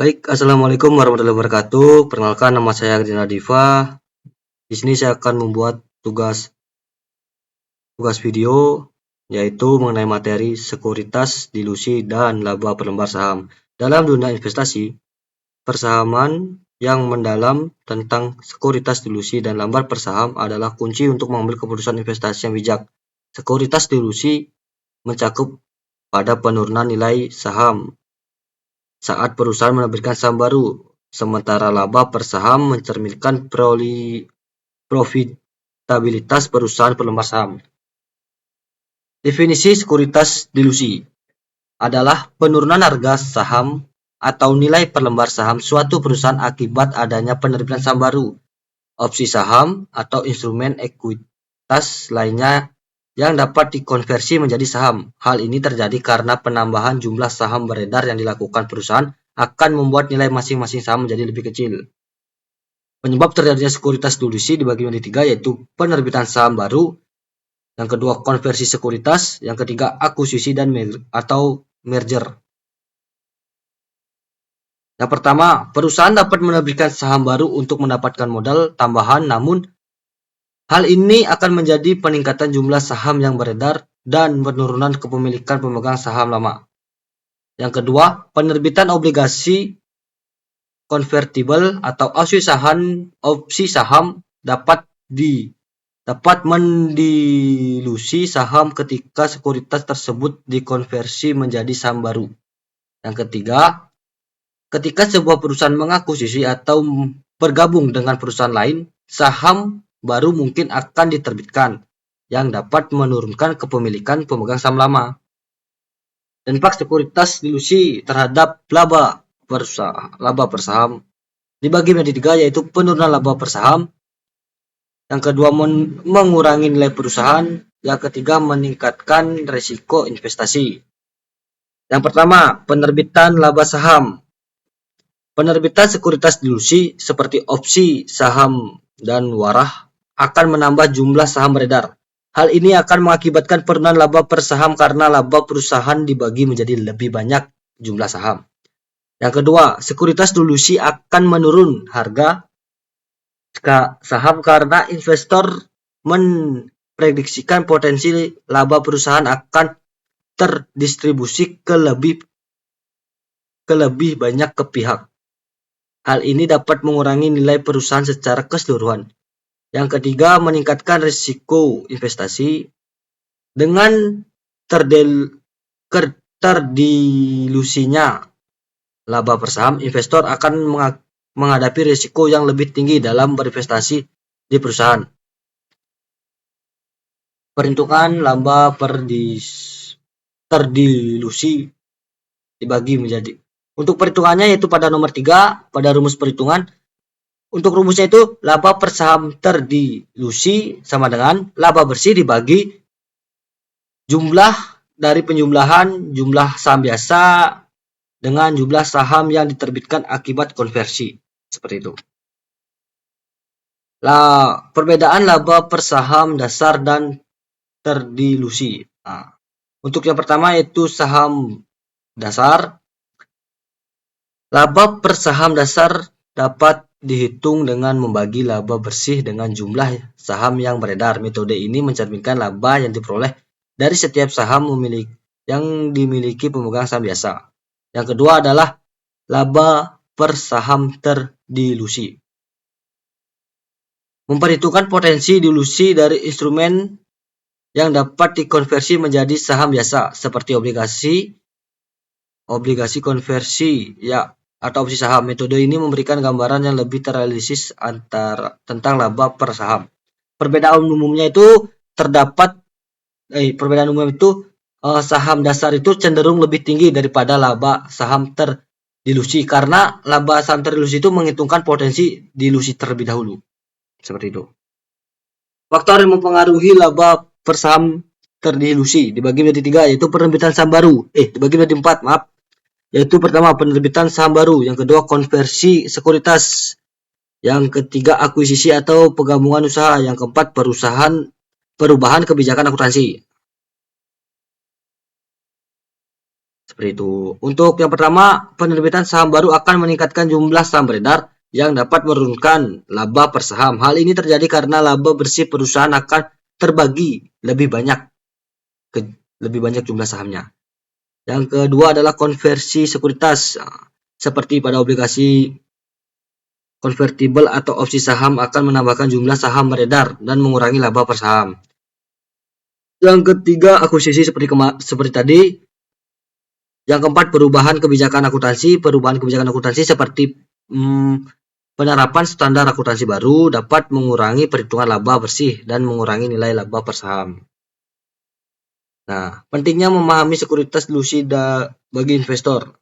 Baik, assalamualaikum warahmatullahi wabarakatuh. Perkenalkan, nama saya Agrina Diva. Di sini saya akan membuat tugas video, yaitu mengenai materi sekuritas, dilusi, dan laba per lembar saham. Dalam dunia investasi, persamaan yang mendalam tentang sekuritas, dilusi, dan lembar per saham adalah kunci untuk mengambil keputusan investasi yang bijak. Sekuritas dilusi mencakup pada penurunan nilai saham saat perusahaan menerbitkan saham baru, sementara laba per saham mencerminkan profitabilitas perusahaan per lembar saham. Definisi sekuritas dilusi adalah penurunan harga saham atau nilai per lembar saham suatu perusahaan akibat adanya penerbitan saham baru, opsi saham, atau instrumen ekuitas lainnya yang dapat dikonversi menjadi saham. Hal ini terjadi karena penambahan jumlah saham beredar yang dilakukan perusahaan akan membuat nilai masing-masing saham menjadi lebih kecil. Penyebab terjadinya sekuritas dilusi dibagi menjadi 3, yaitu penerbitan saham baru, yang kedua konversi sekuritas, yang ketiga akuisisi dan atau merger. Yang pertama, perusahaan dapat menerbitkan saham baru untuk mendapatkan modal tambahan, namun hal ini akan menjadi peningkatan jumlah saham yang beredar dan penurunan kepemilikan pemegang saham lama. Yang kedua, penerbitan obligasi konvertibel atau opsi saham dapat mendilusi saham ketika sekuritas tersebut dikonversi menjadi saham baru. Yang ketiga, ketika sebuah perusahaan mengakuisisi atau bergabung dengan perusahaan lain, saham baru mungkin akan diterbitkan yang dapat menurunkan kepemilikan pemegang saham lama. Dampak sekuritas dilusi terhadap laba per saham dibagi menjadi 3, yaitu penurunan laba per saham, yang kedua mengurangi nilai perusahaan, yang ketiga meningkatkan risiko investasi. Yang pertama, penerbitan laba saham. Penerbitan sekuritas dilusi seperti opsi saham dan warah akan menambah jumlah saham beredar. Hal ini akan mengakibatkan penurunan laba per saham karena laba perusahaan dibagi menjadi lebih banyak jumlah saham. Yang kedua, sekuritas dilusi akan menurun harga saham karena investor memprediksikan potensi laba perusahaan akan terdistribusi ke lebih banyak pihak. Hal ini dapat mengurangi nilai perusahaan secara keseluruhan. Yang ketiga, meningkatkan risiko investasi. Dengan terdilusinya laba per saham, investor akan menghadapi risiko yang lebih tinggi dalam berinvestasi di perusahaan. Perhitungan laba terdilusi dibagi menjadi. Untuk perhitungannya yaitu pada nomor 3, pada rumus perhitungan. Untuk rumusnya itu laba per saham terdilusi sama dengan laba bersih dibagi jumlah dari penjumlahan jumlah saham biasa dengan jumlah saham yang diterbitkan akibat konversi. Seperti itu. Perbedaan laba per saham dasar dan terdilusi. Untuk yang pertama yaitu saham dasar. Laba per saham dasar dapat dihitung dengan membagi laba bersih dengan jumlah saham yang beredar. Metode ini mencerminkan laba yang diperoleh dari setiap saham yang dimiliki pemegang saham biasa. Yang kedua adalah laba per saham terdilusi. Memperhitungkan potensi dilusi dari instrumen yang dapat dikonversi menjadi saham biasa seperti obligasi konversi atau opsi saham. Metode ini memberikan gambaran yang lebih terrealistis tentang laba per saham. Perbedaan umumnya itu saham dasar itu cenderung lebih tinggi daripada laba saham terdilusi karena laba saham terdilusi itu menghitungkan potensi dilusi terlebih dahulu. Seperti itu. Faktor yang mempengaruhi laba per saham terdilusi dibagi menjadi 3, yaitu penerbitan saham baru. Dibagi menjadi 4, maaf. Yaitu pertama penerbitan saham baru, yang kedua konversi sekuritas, yang ketiga akuisisi atau penggabungan usaha, yang keempat perubahan kebijakan akuntansi. Seperti itu. Untuk yang pertama, penerbitan saham baru akan meningkatkan jumlah saham beredar yang dapat menurunkan laba per saham. Hal ini terjadi karena laba bersih perusahaan akan terbagi lebih banyak jumlah sahamnya. Yang kedua adalah konversi sekuritas. Seperti pada obligasi konvertibel atau opsi saham akan menambahkan jumlah saham beredar dan mengurangi laba per saham. Yang ketiga, akuisisi seperti tadi. Yang keempat, perubahan kebijakan akuntansi. Perubahan kebijakan akuntansi seperti penerapan standar akuntansi baru dapat mengurangi perhitungan laba bersih dan mengurangi nilai laba per saham. Nah, pentingnya memahami sekuritas delusida bagi investor.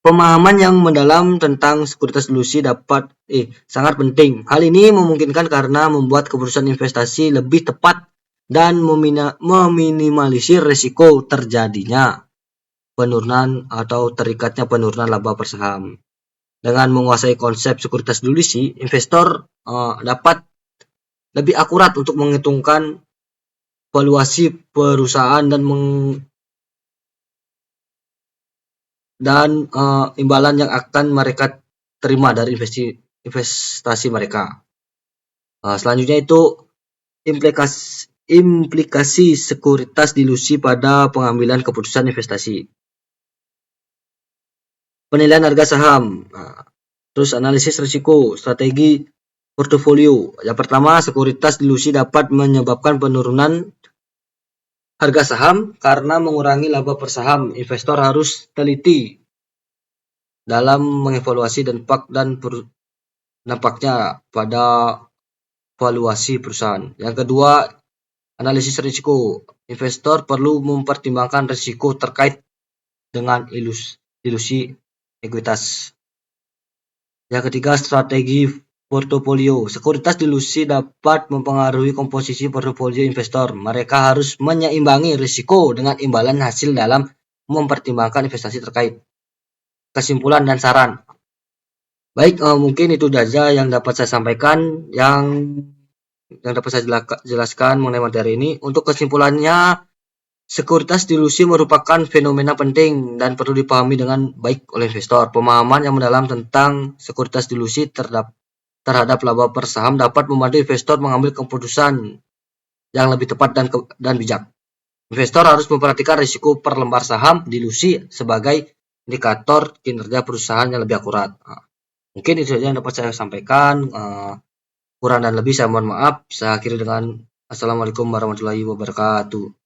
Pemahaman yang mendalam tentang sekuritas delusi sangat penting. Hal ini memungkinkan karena membuat keputusan investasi lebih tepat dan meminimalisir risiko terjadinya penurunan atau terikatnya penurunan laba per saham. Dengan menguasai konsep sekuritas delusi, investor dapat lebih akurat untuk menghitungkan valuasi perusahaan dan imbalan yang akan mereka terima dari investasi mereka. Selanjutnya itu implikasi sekuritas delusi pada pengambilan keputusan investasi. Penilaian harga saham, terus analisis risiko, strategi portofolio. Yang pertama, sekuritas delusi dapat menyebabkan penurunan harga saham karena mengurangi laba per saham. Investor harus teliti dalam mengevaluasi dampak dan dampaknya pada valuasi perusahaan. Yang kedua, analisis risiko. Investor perlu mempertimbangkan risiko terkait dengan ilusi ekuitas. Yang ketiga, strategi portofolio. Sekuritas delusi dapat mempengaruhi komposisi portofolio investor. Mereka harus menyeimbangi risiko dengan imbalan hasil dalam mempertimbangkan investasi terkait. Kesimpulan dan saran. Baik, mungkin itu saja yang dapat saya sampaikan, yang dapat saya jelaskan mengenai materi ini. Untuk kesimpulannya, sekuritas delusi merupakan fenomena penting dan perlu dipahami dengan baik oleh investor. Pemahaman yang mendalam tentang sekuritas delusi terhadap laba per saham dapat membantu investor mengambil keputusan yang lebih tepat dan bijak. Investor harus memperhatikan risiko per lembar saham delusi sebagai indikator kinerja perusahaan yang lebih akurat. Mungkin itu saja yang dapat saya sampaikan. Kurang dan lebih saya mohon maaf. Saya akhiri dengan Assalamualaikum warahmatullahi wabarakatuh.